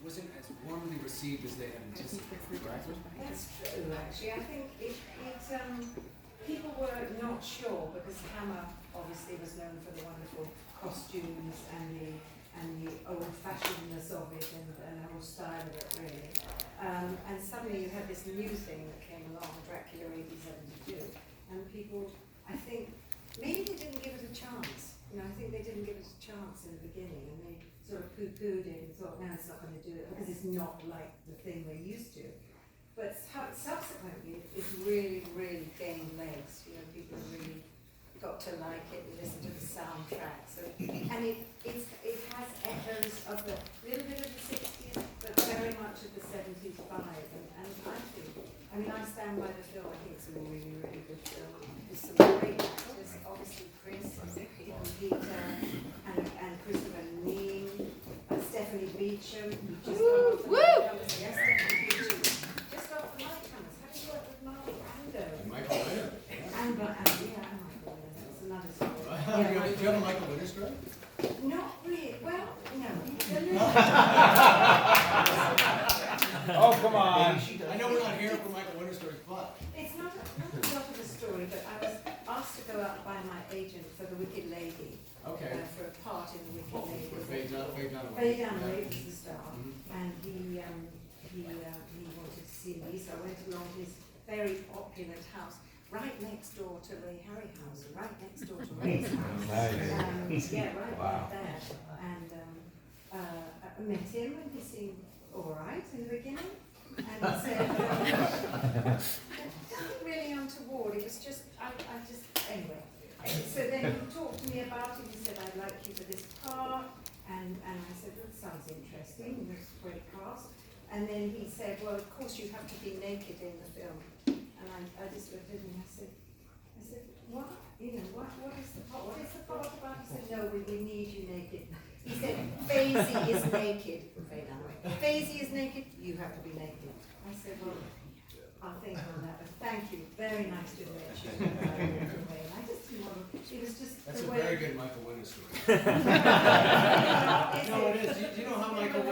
wasn't as warmly received as they had anticipated, right? That's true, actually. I think people were not sure because Hammer obviously was known for the wonderful costumes and the old-fashionedness of it and the whole style of it, really. And suddenly you had this new thing that came along, Dracula 1872, and people, I think, maybe they didn't give it a chance. You know, I think they didn't give it a chance in the beginning, and they sort of poo-pooed it and thought, no, it's not going to do it because it's not like the thing we're used to. But subsequently, it's really, really gained legs. You know, people have really got to like it and listen to the soundtrack. So, and it has echoes of the little bit of the 60s, but very much of the 70s vibe. And I mean, I stand by the film. I think it's a really, really good film. There's some great actors, obviously Chris, and Peter, and Christopher Neame, Stephanie Beacham, who just got off the Lighthouse. Yes, Stephanie Beacham. Just off the Lighthouse. Have you worked with Mark Brando? Michael Winner. And Michael Winner. That's another story. Do you have a Michael Winner story? Not really. Well, no. Oh, come on. I know we're not here for Michael Winner stories, but It's not a lot of a story, but I was asked to go out by my agent for The Wicked Lady. okay. For a part in The Wicked Lady. With Faye Dunaway. Faye Dunaway was the star, Mhm. and he wanted to see me, so I went along to his very opulent house, right next door to Ray Harryhausen, right next door to Ray's house. Yeah, right there. And I met him, and he seemed all right in the beginning. And he said, nothing really untoward. It was just, I just, anyway. So then he talked to me about it. He said, I'd like you for this part. And I said, that sounds interesting. It's a great cast. And then he said, well, of course you have to be naked in the film. And I just looked at him and I said, what? You know, what is the part? What is the part about? He said, no, we need you naked. He said, Faisy is naked. Faisy is naked, you have to be naked. I said, well, I'll think on that, but thank you. Very nice to meet you. And I just, you know, it was just That's the a way. very good Michael Winner story. No, it is. Do you know how Michael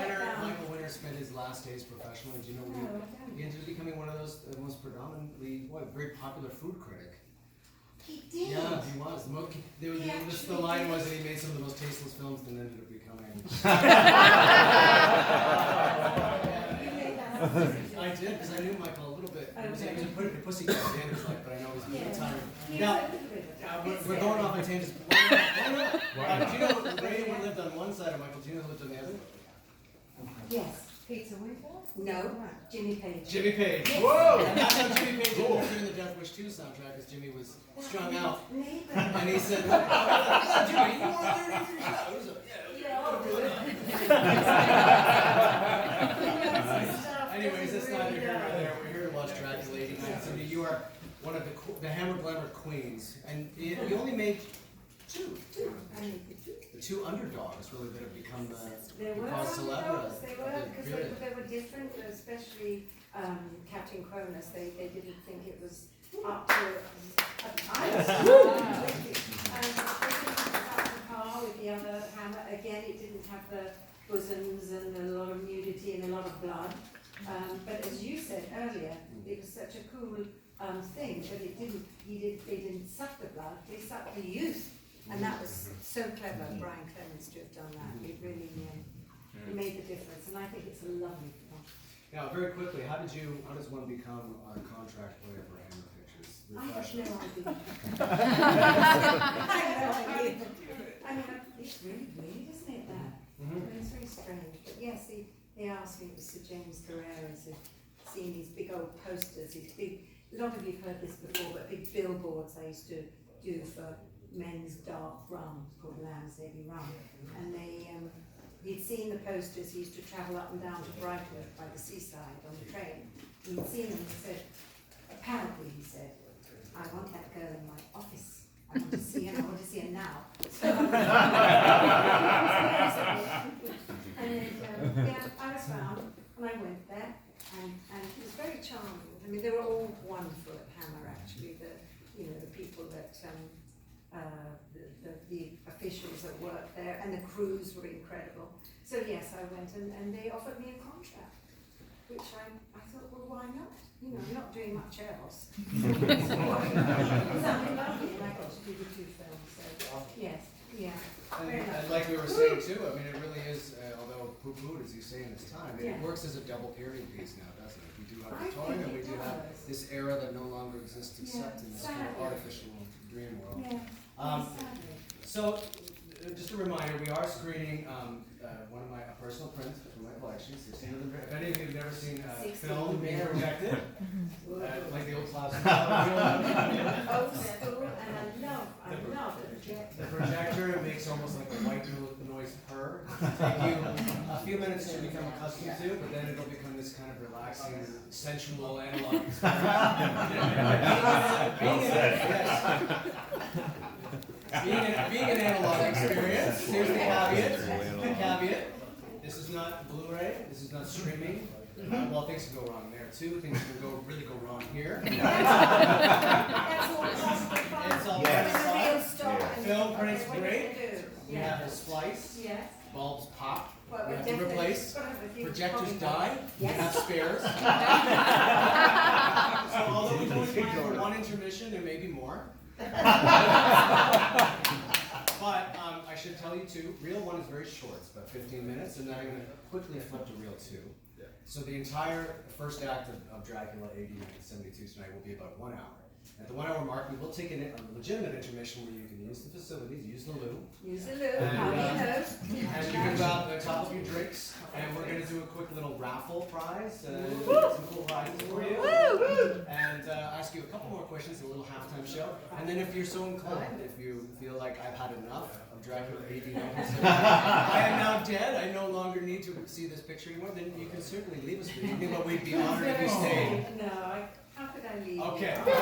Winner spent his last days professionally? Do you know No, I don't. he ended up becoming one of those most predominantly very popular food critic. He did. Yeah, he was. The line was that he made some of the most tasteless films and ended up becoming. I did, because I knew Michael a little bit. He was a pussycat Sanders like, but I know he's a little tired. Now, we're going off on tangents. Why not? Do you know Ray lived on one side of Michael? Do you know who lived on the other? Yes. Peter Wimble? No. Jimmy Page. Jimmy Page. Yes. Whoa! And that's how Jimmy Page ended up doing the Death Wish 2 soundtrack, because Jimmy was strung out. Neighbor. And he said, yeah, Jimmy, you want to do your show? Yeah, I'll do it. Anyways, it's neither here nor there. We're here to watch Dracula 89. Cindy, you are one of the Hammer Glamour queens, and you only made two. The two underdogs, really, that have become the cause celebre. They were, because they were different, especially Captain Cronus. They didn't think it was up to par with the other Hammer. Again, it didn't have the bosoms and a lot of nudity and a lot of blood. But as you said earlier, it was such a cool thing that they didn't suck the blood, they sucked the youth. And that was so clever, Brian Clemens, to have done that. It really made the difference, and I think it's a lovely film. Now, very quickly, how does one become a contract player for Hammer Pictures? I have no idea. I have no idea. I mean, it's really weird, isn't it, that? I mean, it's very strange. But yes, they asked me, it was Sir James Carreras, had seen these big old posters, these big, a lot of you have heard this before, but big billboards I used to do for men's dark rum, called Lamb's Navy Rum. And he'd seen the posters. He used to travel up and down to Brighton by the seaside on the train. And he'd seen them and he said, apparently he said, I want that girl in my office. I want to see her, I want to see her now. So, and then, I was found, and I went there, and it was very charming. I mean, they were all wonderful at Hammer, actually. The people that the officials that worked there, and the crews were incredible. So yes, I went and they offered me a contract, which I thought, well, why not? You know, I'm not doing much else. Because I'm in love with it, and I got to do the 2 films, so yes, yeah. And like we were saying too, I mean, it really is, although poo-pooed, as you say in this time, Yeah. it works as a double period piece now, doesn't it? We do have I Victorian, and think we it do have does. this era that no longer exists except in this kind of sadly. artificial dream world. Yeah, sadly. So, just a reminder, we are screening one of my personal prints from my collection. 16 of them. If any of you have never seen 16 film being film. projected, like the old classic. Old school, and I love the projector. The projector makes almost like a white noise purr. Take you a few minutes to become accustomed to, but then it'll become this kind of relaxing, sensual analog experience. Being an analog experience, here's the caveat. This is not Blu-ray, this is not streaming. Well, things can go wrong there too. Things can really go wrong here. That's all possible. It's all It's part a real of story. Film prints What great. do you do? We have a splice, Yes. bulbs pop, Well, we have to definitely replace, gotta have a few projectors common die, we Yes. have spares. So although we only plan for one intermission, there may be more. But I should tell you too, reel 1 is very short, it's about 15 minutes, and then I'm going to quickly flip to reel 2. So the entire first act of Dracula AD 1972 tonight will be about 1 hour. At the 1 hour mark, we will take a legitimate intermission where you can use the facilities, use the loo, Use the loo, And, how many and knows? you can grab the top of your drinks, and we're going to do a quick little raffle prize, some cool prizes for you, and ask you a couple more questions, a little halftime show, and then if you're so inclined, if you feel like I've had enough of Dracula AD 1972, I am now dead, I no longer need to see this picture anymore, then you can certainly leave us for the evening, but we'd be honored if you stayed. No, how could I leave? Okay. you?